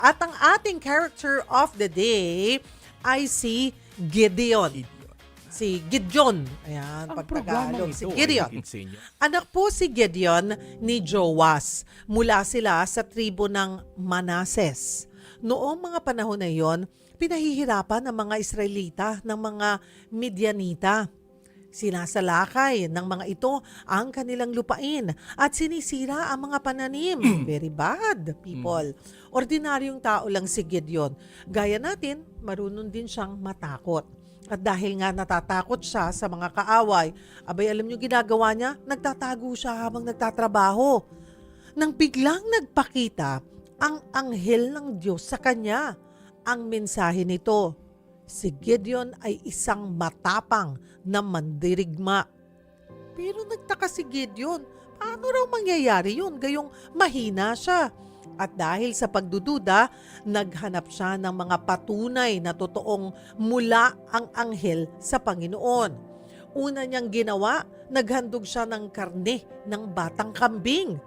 At ang ating character of the day ay si Gideon. Si Gideon. Ayan, Ang pagtagalog. programang Si ito Gideon. ay hatid sa inyo. Anak po si Gideon ni Joas. Mula sila sa tribo ng Manases. Noong mga panahon na yon, pinahihirapan ng mga Israelita ng mga Midianita. Sinasalakay ng mga ito ang kanilang lupain at sinisira ang mga pananim. Very bad, people. Ordinaryong tao lang si Gideon. Gaya natin, marunong din siyang matakot. At dahil nga natatakot siya sa mga kaaway, abay alam niyo ginagawa niya, nagtatago siya habang nagtatrabaho. Nang biglang nagpakita ang anghel ng Diyos sa kanya, ang mensahe nito, si Gideon ay isang matapang na mandirigma. Pero nagtaka si Gideon, paano raw mangyayari yun? Gayong mahina siya. At dahil sa pagdududa, naghanap siya ng mga patunay na totoong mula ang anghel sa Panginoon. Una niyang ginawa, naghandog siya ng karne ng batang kambing,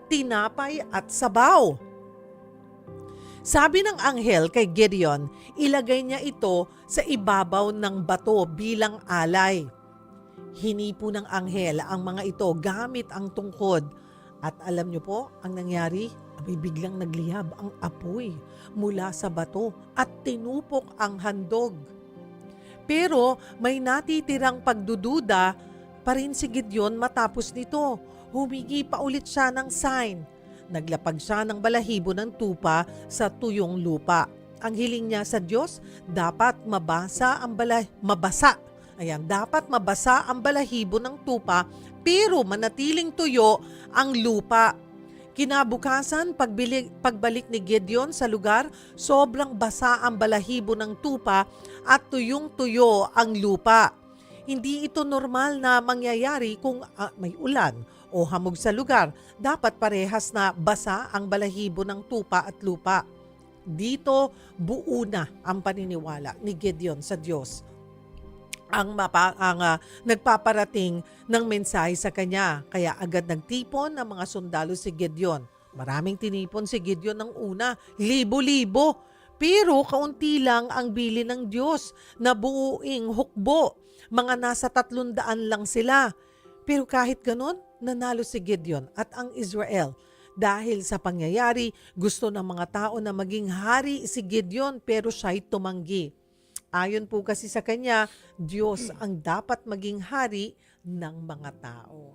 tinapay at sabaw. Sabi ng anghel kay Gideon, ilagay niya ito sa ibabaw ng bato bilang alay. Hinipo ng anghel ang mga ito gamit ang tungkod. At alam niyo po, ang nangyari, abay biglang nagliyab ang apoy mula sa bato at tinupok ang handog. Pero may natitirang pagdududa pa rin si Gideon matapos nito. Humingi pa ulit siya ng sign. Naglapag siya ng balahibo ng tupa sa tuyong lupa. Ang hiling niya sa Diyos, dapat mabasa ang balahibo ng tupa pero manatiling tuyo ang lupa. Kinabukasan, pagbalik ni Gideon sa lugar, sobrang basa ang balahibo ng tupa at tuyong-tuyo ang lupa. Hindi ito normal na mangyayari kung may ulan o hamog sa lugar. Dapat parehas na basa ang balahibo ng tupa at lupa. Dito buo na ang paniniwala ni Gideon sa Diyos. Ang nagpaparating ng mensahe sa kanya. Kaya agad nagtipon ang mga sundalo si Gideon. Maraming tinipon si Gideon ng una, libo-libo. Pero kaunti lang ang bili ng Diyos na buuing hukbo. Mga nasa 300 lang sila. Pero kahit ganon, nanalo si Gideon at ang Israel. Dahil sa pangyayari, gusto ng mga tao na maging hari si Gideon pero siya'y tumanggi. Ayon po kasi sa kanya, Diyos ang dapat maging hari ng mga tao.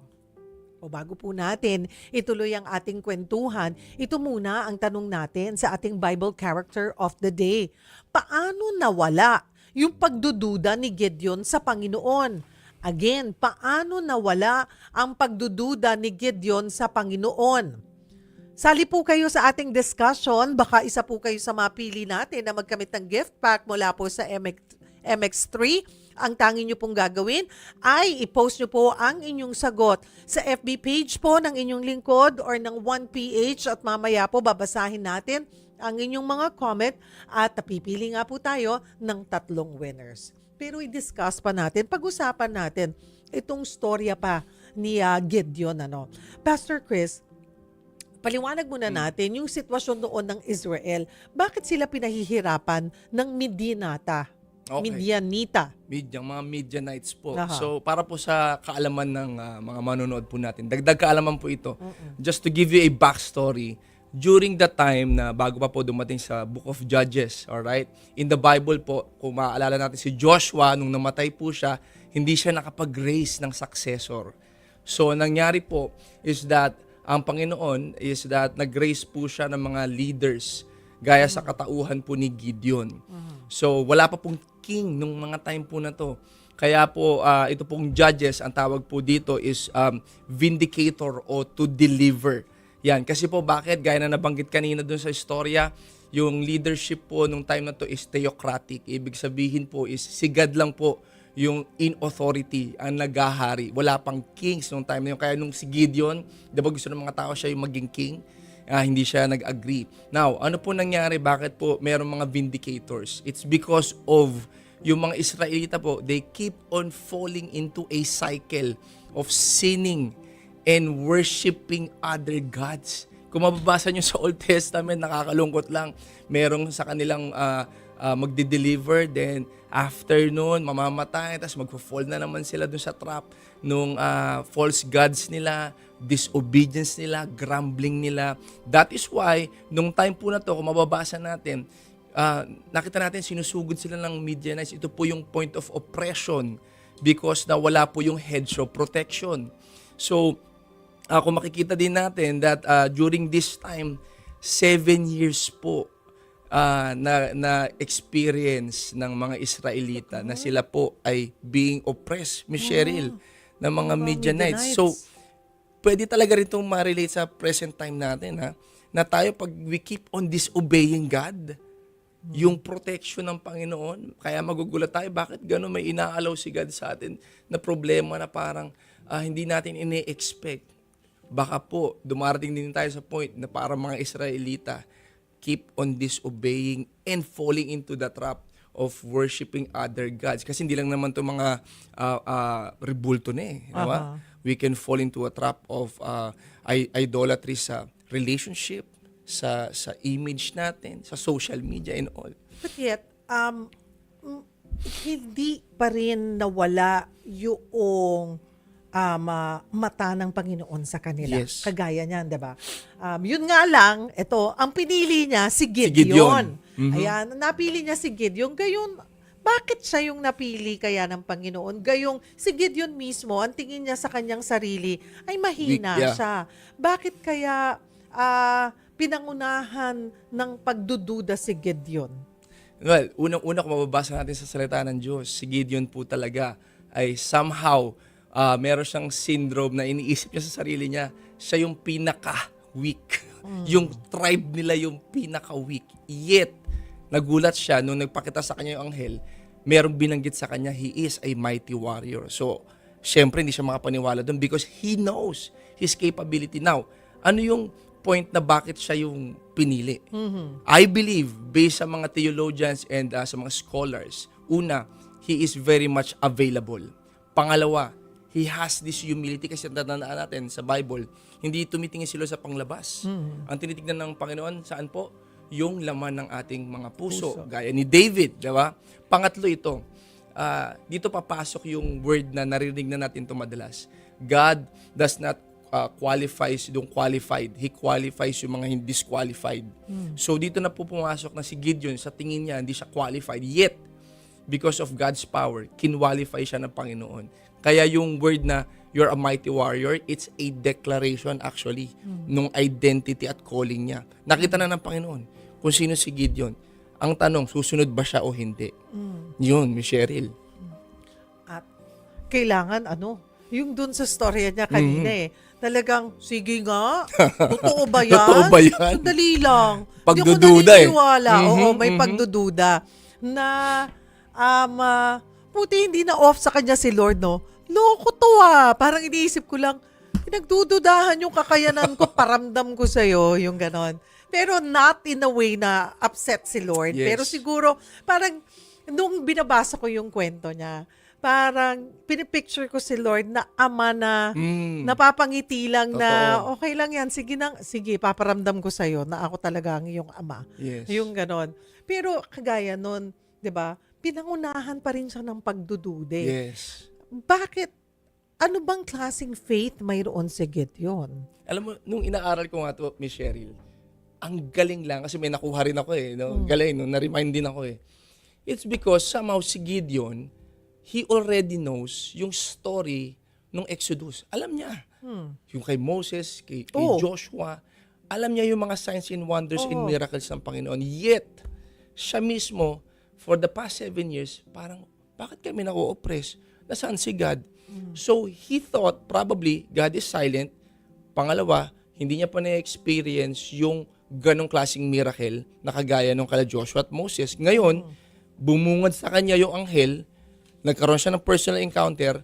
O bago po natin ituloy ang ating kwentuhan, ito muna ang tanong natin sa ating Bible character of the day. Paano nawala yung pagdududa ni Gideon sa Panginoon? Again, paano nawala ang pagdududa ni Gideon sa Panginoon? Sali po kayo sa ating discussion. Baka isa po kayo sa mapili natin na magkamit ng gift pack mula po sa MX3. Ang tanging nyo pong gagawin ay i-post nyo po ang inyong sagot sa FB page po ng inyong lingkod or ng 1PH at mamaya po babasahin natin ang inyong mga comment at pipili nga po tayo ng 3 winners. Pero i-discuss pa natin, pag-usapan natin itong storya pa ni Gideon. Pastor Chris, paliwanag muna natin yung sitwasyon noon ng Israel. Bakit sila pinahihirapan ng Midianita? Mga Midianites po. Aha. So, para po sa kaalaman ng mga manonood po natin, dagdag kaalaman po ito. Just to give you a backstory, during the time na bago pa po dumating sa Book of Judges, alright? In the Bible po, kung maaalala natin si Joshua, nung namatay po siya, hindi siya nakapag-raise ng successor. So, nangyari po is that ang Panginoon is that nag-raise po siya ng mga leaders gaya sa katauhan po ni Gideon. So, wala pa pong king nung mga time po na to. Kaya po, ito pong judges, ang tawag po dito is vindicator o to deliver. Yan. Kasi po, bakit? Gaya na nabanggit kanina dun sa istorya, yung leadership po nung time na to is theocratic. Ibig sabihin po is si God lang po yung in authority ang naghahari. Wala pang kings nung time na yun. Kaya nung si Gideon, di ba gusto ng mga tao siya yung maging king? Hindi siya nag-agree. Now, ano po nangyari? Bakit po merong mga vindicators? It's because of yung mga Israelita po, they keep on falling into a cycle of sinning and worshiping other gods. Kung mababasa nyo sa Old Testament, nakakalungkot lang. Merong sa kanilang magdi-deliver, then after nun, mamamatay, tapos magpo-fall na naman sila dun sa trap nung false gods nila, disobedience nila, grumbling nila. That is why, nung time po na to, kung mababasa natin, nakita natin sinusugod sila ng Midianites. Ito po yung point of oppression because na wala po yung hedge of protection. So, kung makikita din natin that during this time, 7 years po na experience ng mga Israelita na sila po ay being oppressed, Miss Cheryl, ng mga Midianites. So, pwede talaga rin itong ma-relate sa present time natin, ha? Na tayo pag we keep on disobeying God, yung protection ng Panginoon, kaya magugulat tayo, bakit gano'n may inaalaw si God sa atin na problema na parang hindi natin ine-expect. Baka po, dumarating din tayo sa point na para mga Israelita, keep on disobeying and falling into the trap of worshiping other gods. Kasi hindi lang naman ito mga rebulto na eh. Diba? We can fall into a trap of idolatry sa relationship, sa image natin, sa social media and all. But yet, hindi pa rin nawala yung mata ng Panginoon sa kanila. Yes. Kagaya niyan, 'di ba? Yun nga lang, ito, ang pinili niya si Gideon. Gideon. Mm-hmm. Ayan, napili niya si Gideon. Gayon, bakit siya yung napili kaya ng Panginoon? Gayong si Gideon mismo, ang tingin niya sa kanyang sarili ay mahina Weak, yeah. siya. Bakit kaya pinangunahan ng pagdududa si Gideon? Well, unang-una kung mababasa natin sa salita ng Diyos, si Gideon po talaga ay somehow meron siyang syndrome na iniisip niya sa sarili niya, siya yung pinaka-weak. Yung tribe nila yung pinaka-weak. Yet, nagulat siya nung nagpakita sa kanya yung anghel, merong binanggit sa kanya, he is a mighty warrior. So, syempre hindi siya makapaniwala doon because he knows his capability. Now, ano yung point na bakit siya yung pinili? I believe, based sa mga theologians and sa mga scholars, una, he is very much available. Pangalawa, he has this humility kasi tatandaan natin sa Bible, hindi tumitingin sila sa panglabas. Ang tinitignan ng Panginoon, saan po? Yung laman ng ating mga puso. Gaya ni David, di ba? Pangatlo ito, dito papasok yung word na narinig na natin ito madalas. God does not qualifies yung qualified. He qualifies yung mga hindi disqualified. So dito na po pumasok na si Gideon, sa tingin niya, hindi siya qualified. Yet, because of God's power, kinwalify siya ng Panginoon. Kaya yung word na you're a mighty warrior, it's a declaration actually nung identity at calling niya. Nakita na ng Panginoon kung sino si Gideon. Ang tanong, susunod ba siya o hindi? Yun, Miss Cheryl. At kailangan yung dun sa storya niya kanina talagang, sige nga, totoo ba yan? Totoo ba yan? Sandali lang. Pagdududa Hindi ko naniniwala. Oo, may pagdududa. Na, puti hindi na off sa kanya si Lord, no? Loko to Parang iniisip ko lang, pinagdududahan yung kakayanan ko, paramdam ko sa'yo, yung ganon. Pero not in a way na upset si Lord. Yes. Pero siguro, parang, nung binabasa ko yung kwento niya, parang pinipicture ko si Lord na ama na napapangiti lang na okay lang yan, sige, paparamdam ko sa'yo na ako talaga ang iyong ama. Yes. Yung ganon. Pero kagaya nun, di ba, pinangunahan pa rin siya ng pagdudude. Yes. Bakit? Ano bang klaseng faith mayroon si Gideon? Alam mo, nung inaaral ko nga ito, Miss Cheryl, ang galing lang, kasi may nakuha rin ako no? Galing, no? Na-remind din ako It's because somehow si Gideon, he already knows yung story ng Exodus. Alam niya. Yung kay Moses, kay Joshua, alam niya yung mga signs and wonders and miracles ng Panginoon. Yet, siya mismo, for the past 7 years, parang, bakit kami na-oppress? Nasaan si God? So, he thought probably God is silent. Pangalawa, hindi niya pa na-experience yung ganong klaseng miracle na kagaya nung kala Joshua at Moses. Ngayon, bumungad sa kanya yung anghel, nagkaroon siya ng personal encounter,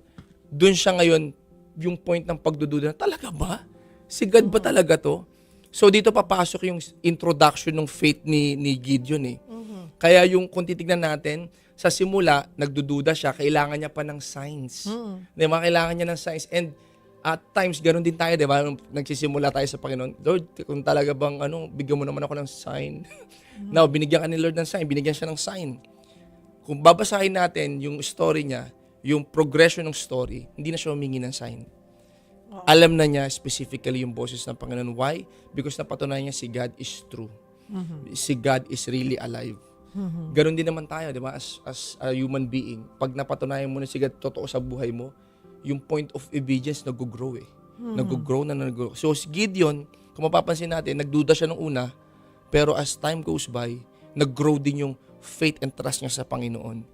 dun siya ngayon, yung point ng pagdududa, talaga ba? Si God ba talaga to? So, dito papasok yung introduction ng faith ni Gideon Kaya yung kung titignan natin, sa simula, nagdududa siya, kailangan niya pa ng signs. Diba? Kailangan niya ng signs. And At times, ganun din tayo, di ba? Nung nagsisimula tayo sa Panginoon, Lord, kung talaga bang, bigyan mo naman ako ng sign. Now, binigyan ka ni Lord ng sign, binigyan siya ng sign. Kung babasahin natin yung story niya, yung progression ng story, hindi na siya humingi ng sign. Alam na niya specifically yung boses ng Panginoon. Why? Because napatunayan niya si God is true. Si God is really alive. Ganon din naman tayo, di ba? As a human being, pag napatunayan mo na si God totoo sa buhay mo, yung point of obedience nag-grow eh. Nag-grow. So si Gideon, kung mapapansin natin, nagduda siya nung una, pero as time goes by, nag-grow din yung faith and trust niya sa Panginoon.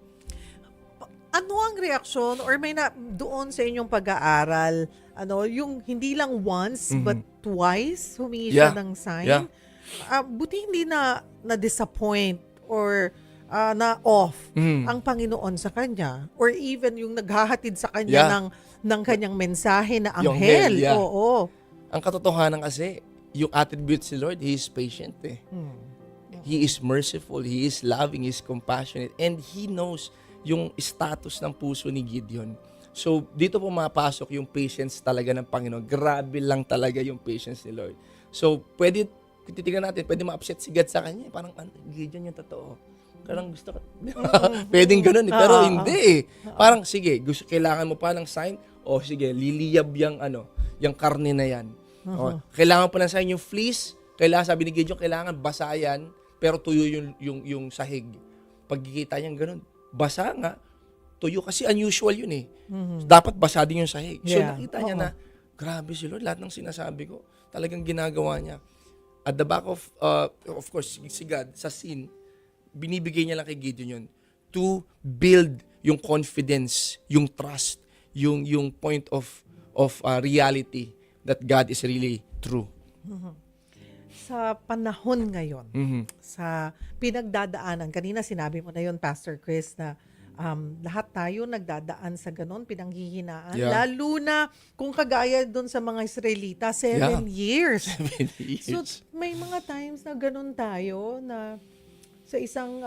Ano ang reaksyon or may na doon sa inyong pag-aaral, yung hindi lang once but twice humingi siya ng sign? Yeah. Buti hindi na-disappoint or na-off ang Panginoon sa kanya or even yung naghahatid sa kanya ng kanyang mensahe na Yung anghel. anghel, Oo. Ang katotohanan kasi, yung attributes ni Lord, He is patient eh. He is merciful, He is loving, He is compassionate, and He knows yung status ng puso ni Gideon. So, dito pumapasok yung patience talaga ng Panginoon. Grabe lang talaga yung patience ni Lord. So, pwede, kung titignan natin, pwede ma-upset si God sa kanya. Parang, Gideon yung totoo. Parang gusto ko. Pwedeng ganun eh. Pero hindi eh. Parang, sige, kailangan mo pa ng sign? O sige, liliyab yung karne na yan. O, kailangan pa ng sign yung fleece? Kailangan, sabi ni Gideon, kailangan basa yan, pero tuyo yung sahig. Pagkikita niyang ganun, basa nga, tuyo kasi unusual yun eh. Dapat basa din yung sahig. So nakita niya na, grabe si Lord, lahat ng sinasabi ko, talagang ginagawa niya. At the back of course, si God, sa scene, binibigay niya lang kay Gideon yun to build yung confidence, yung trust, yung point of reality that God is really true. Sa panahon ngayon, sa pinagdadaanan, kanina sinabi mo na yun, Pastor Chris, na lahat tayo nagdadaan sa ganon, pinanghihinaan. Yeah. Lalo na kung kagaya doon sa mga Israelita, 7 years. 7 years. So, may mga times na ganon tayo na sa isang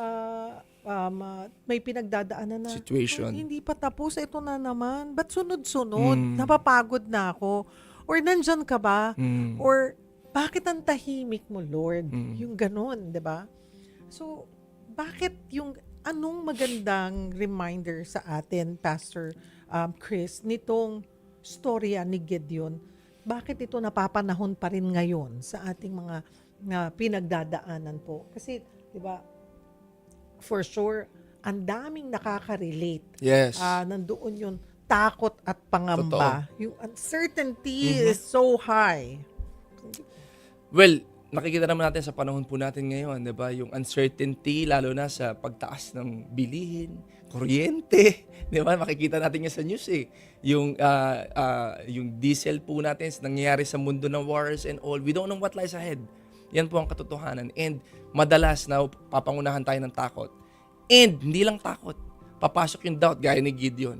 may pinagdadaanan na Situation. Hindi pa tapos, ito na naman. Ba't sunod-sunod? Napapagod na ako. Or nandyan ka ba? Or bakit ang tahimik mo, Lord? Yung ganon, di ba? So, bakit anong magandang reminder sa atin, Pastor Chris, nitong storya ni Gideon? Bakit ito napapanahon pa rin ngayon sa ating mga pinagdadaanan po? Kasi, di ba, for sure, ang daming nakaka-relate. Yes. Nandoon yung takot at pangamba. Totoo. Yung uncertainty is so high. Well, nakikita naman natin sa panahon po natin ngayon, 'di ba? Yung uncertainty lalo na sa pagtaas ng bilihin, kuryente, 'di ba? Makikita natin 'yan sa news eh. Yung diesel po natin nangyayari sa mundo ng wars and all. We don't know what lies ahead. Yan po ang katotohanan. And madalas na papangunahan tayo ng takot. And hindi lang takot. Papasok yung doubt gaya ni Gideon.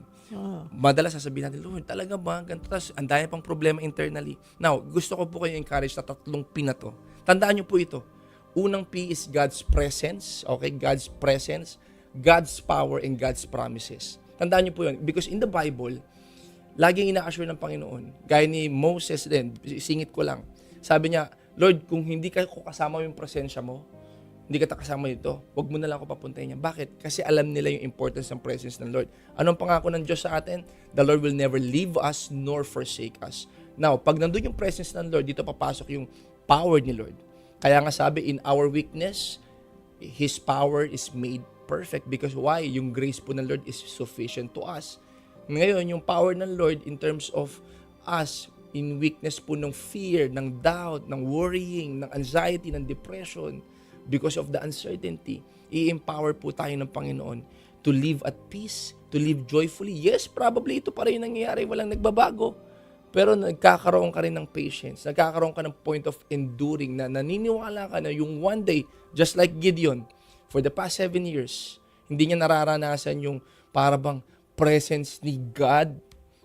Madalas sasabihin natin, Lord, talaga ba? Ganito. Tapos, ang dami pang problema internally. Now, gusto ko po kayo encourage sa 3 P na to. Tandaan nyo po ito. Unang P is God's presence. Okay? God's presence, God's power, and God's promises. Tandaan nyo po yun. Because in the Bible, laging ina-assure ng Panginoon. Gaya ni Moses din, singit ko lang. Sabi niya, Lord, kung hindi ka kasama yung presensya mo, hindi ka kasama dito, wag mo na lang ako papuntahin niya. Bakit? Kasi alam nila yung importance ng presence ng Lord. Anong pangako ng Diyos sa atin? The Lord will never leave us nor forsake us. Now, pag nandun yung presence ng Lord, dito papasok yung power ni Lord. Kaya nga sabi, in our weakness, His power is made perfect. Because why? Yung grace po ng Lord is sufficient to us. Ngayon, yung power ng Lord in terms of us, in weakness po ng fear, ng doubt, ng worrying, ng anxiety, ng depression, because of the uncertainty, i-empower po tayo ng Panginoon to live at peace, to live joyfully. Yes, probably ito pa rin nangyayari, walang nagbabago. Pero nagkakaroon ka rin ng patience, nagkakaroon ka ng point of enduring, na naniniwala ka na yung one day, just like Gideon, for the past 7 years, hindi niya nararanasan yung parabang presence ni God,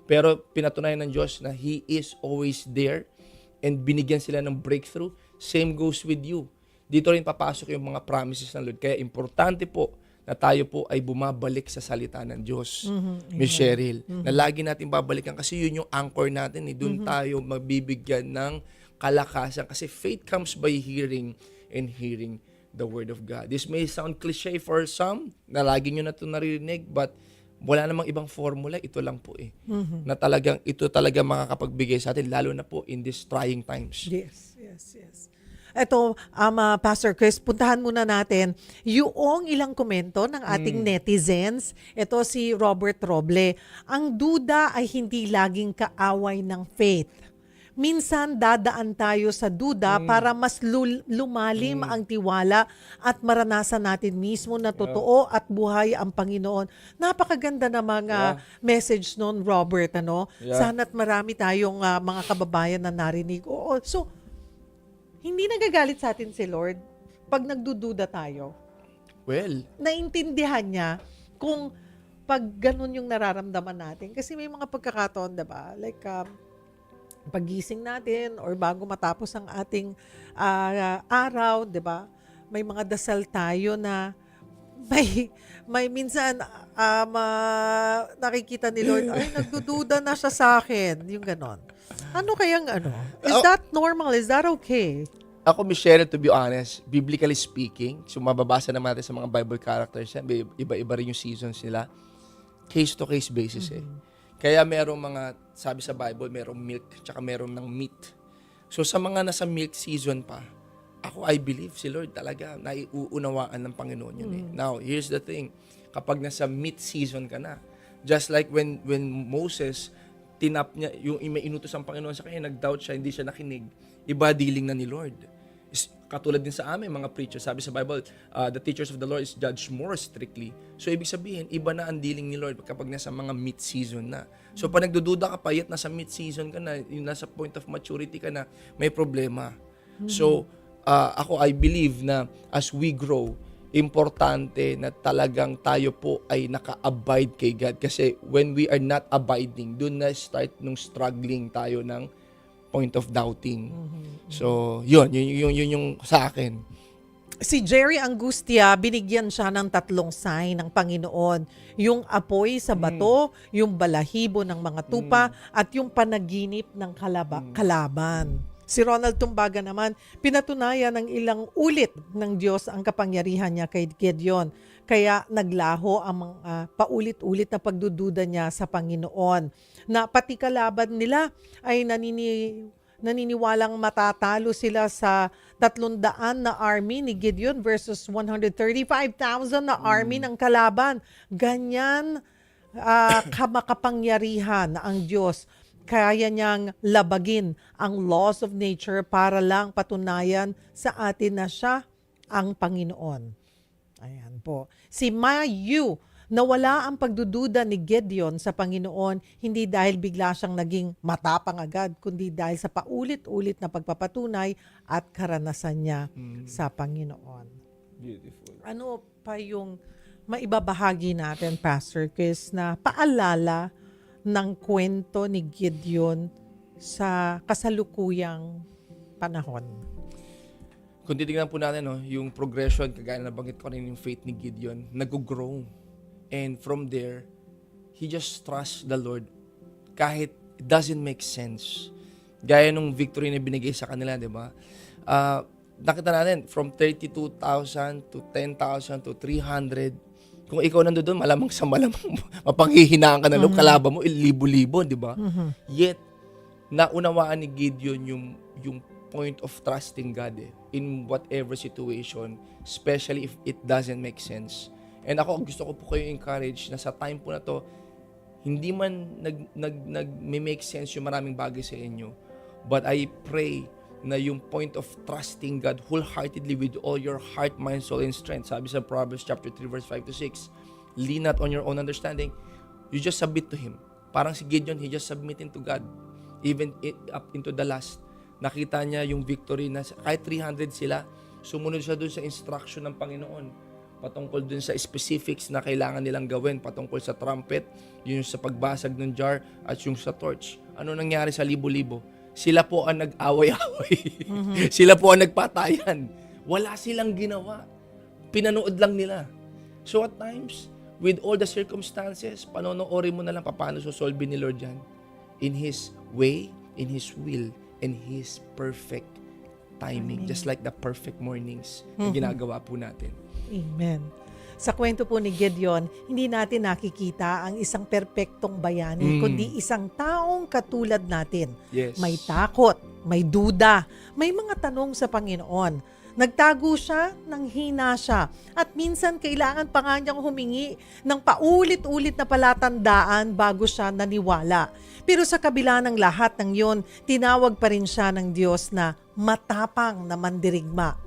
pero pinatunayan ng Diyos na He is always there and binigyan sila ng breakthrough. Same goes with you. Dito rin papasok yung mga promises ng Lord. Kaya importante po na tayo po ay bumabalik sa salita ng Diyos. Mhm. Miss Cheryl, na lagi natin babalikan kasi yun yung anchor natin. Doon tayo mabibigyan ng kalakasan kasi faith comes by hearing and hearing the Word of God. This may sound cliche for some, na lagi nyo na ito naririnig, but wala namang ibang formula, ito lang po na talagang, ito talaga makakapagbigay sa atin, lalo na po in these trying times. Yes, yes, yes. Ito, Pastor Chris, puntahan muna natin yung ilang komento ng ating netizens. Ito si Robert Roble. Ang duda ay hindi laging kaaway ng faith. Minsan dadaan tayo sa duda para mas lumalim ang tiwala at maranasan natin mismo na totoo at buhay ang Panginoon. Napakaganda na mga message noon, Robert. Sana't marami tayong mga kababayan na narinig. Oo, so, hindi nagagalit sa atin si Lord pag nagdududa tayo. Well, Naintindihan niya kung pag ganun yung nararamdaman natin. Kasi may mga pagkakataon, diba? Like, pagising natin or bago matapos ang ating araw, 'di ba? May mga dasal tayo na may minsan nakikita ni Lord, ay nagdududa na siya sa akin, yung ganon. Ano kayang Is that normal? Is that okay? ako, Miss Cheryl, to be honest, biblically speaking, so mababasa naman natin sa mga Bible characters, iba-iba rin yung seasons nila, case-to-case basis Kaya merong mga, sabi sa Bible, merong milk, tsaka merong ng meat. So sa mga nasa milk season pa, ako, I believe si Lord talaga naiuunawaan ng Panginoon yun Now, here's the thing. Kapag nasa meat season ka na, just like when Moses, tinap niya, yung may inutos ang Panginoon sa kanya, nag-doubt siya, hindi siya nakinig, iba dealing na ni Lord. Katulad din sa amin, mga preachers, sabi sa Bible, the teachers of the Lord is judged more strictly. So, ibig sabihin, iba na ang dealing ni Lord kapag nasa mga mid-season na. So, pag nagdududa ka pa, yet nasa mid-season ka na, yung nasa point of maturity ka na, may problema. So, ako, I believe na as we grow, importante na talagang tayo po ay naka-abide kay God. Kasi when we are not abiding, doon na start nung struggling tayo ng point of doubting. So, yun yung sa akin. Si Jerry Angustia, binigyan siya ng 3 sign ng Panginoon. Yung apoy sa bato, yung balahibo ng mga tupa, at yung panaginip ng kalaban. Si Ronald Tumbaga naman, pinatunayan ng ilang ulit ng Diyos ang kapangyarihan niya kay Gideon. Kaya naglaho ang paulit-ulit na pagdududa niya sa Panginoon. Na pati kalaban nila ay naniniwalang matatalo sila sa 300 na army ni Gideon versus 135,000 na army ng kalaban. Ganyan kamakapangyarihan ang Diyos. Kaya niyang labagin ang laws of nature para lang patunayan sa atin na siya ang Panginoon. Ayan po. Si Mayu, nawala ang pagdududa ni Gideon sa Panginoon hindi dahil bigla siyang naging matapang agad, kundi dahil sa paulit-ulit na pagpapatunay at karanasan niya sa Panginoon. Beautiful. Ano pa yung maibabahagi natin, Pastor Chris, na paalala ng kwento ni Gideon sa kasalukuyang panahon? Kung titignan po natin, yung progression, kagaya na nabanggit ko rin yung faith ni Gideon, nag-grow. And from there, he just trusts the Lord kahit it doesn't make sense. Gaya nung victory na binigay sa kanila, di ba? Nakita natin, from 32,000 to 10,000 to 300. Kung ikaw nando doon, malamang mapanghihinaan ka na loob, kalaban mo, libo-libo, di ba? Yet, naunawaan ni Gideon yung point of trusting God in whatever situation, especially if it doesn't make sense. And ako, gusto ko po kayo encourage na sa time po na to, hindi man nag-make sense yung maraming bagay sa inyo, but I pray na yung point of trusting God wholeheartedly with all your heart, mind, soul, and strength. Sabi sa Proverbs chapter 3, verse 5 to 6, lean not on your own understanding. You just submit to Him. Parang si Gideon, he just submitting to God. Even up into the last. Nakita niya yung victory na kahit 300 sila, sumunod siya dun sa instruction ng Panginoon. Patungkol dun sa specifics na kailangan nilang gawin. Patungkol sa trumpet, yung sa pagbasag ng jar, at yung sa torch. Ano nangyari sa libo-libo? Sila po ang nag-away-away. Sila po ang nagpatayan. Wala silang ginawa. Pinanood lang nila. So at times, with all the circumstances, panonoorin mo na lang paano sosolve ni Lord yan. In His way, in His will, and His perfect timing. Just like the perfect mornings na ginagawa po natin. Amen. Sa kwento po ni Gideon, hindi natin nakikita ang isang perpektong bayani, kundi isang taong katulad natin. Yes. May takot, may duda, may mga tanong sa Panginoon. Nagtago siya, nanghina siya, at minsan kailangan pa nga niyang humingi ng paulit-ulit na palatandaan bago siya naniwala. Pero sa kabila ng lahat ng yon, tinawag pa rin siya ng Diyos na matapang na mandirigma.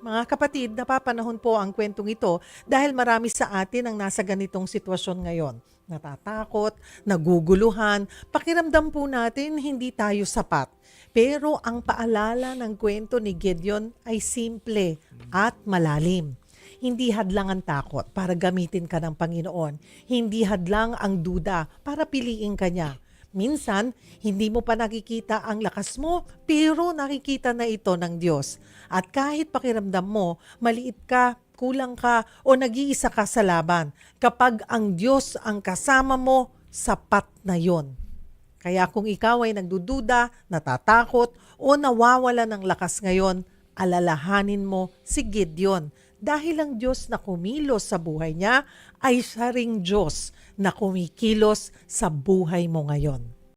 Mga kapatid, napapanahon po ang kwentong ito dahil marami sa atin ang nasa ganitong sitwasyon ngayon. Natatakot, naguguluhan, pakiramdam po natin hindi tayo sapat. Pero ang paalala ng kwento ni Gideon ay simple at malalim. Hindi hadlang ang takot para gamitin ka ng Panginoon. Hindi hadlang ang duda para piliin ka niya. Minsan, hindi mo pa nakikita ang lakas mo, pero nakikita na ito ng Diyos. At kahit pakiramdam mo, maliit ka, kulang ka, o nag-iisa ka sa laban, kapag ang Diyos ang kasama mo, sapat na yon. Kaya kung ikaw ay nagdududa, natatakot, o nawawala ng lakas ngayon, alalahanin mo si Gideon. Dahil ang Diyos na kumilos sa buhay niya ay siya ring Diyos na kumikilos sa buhay mo ngayon.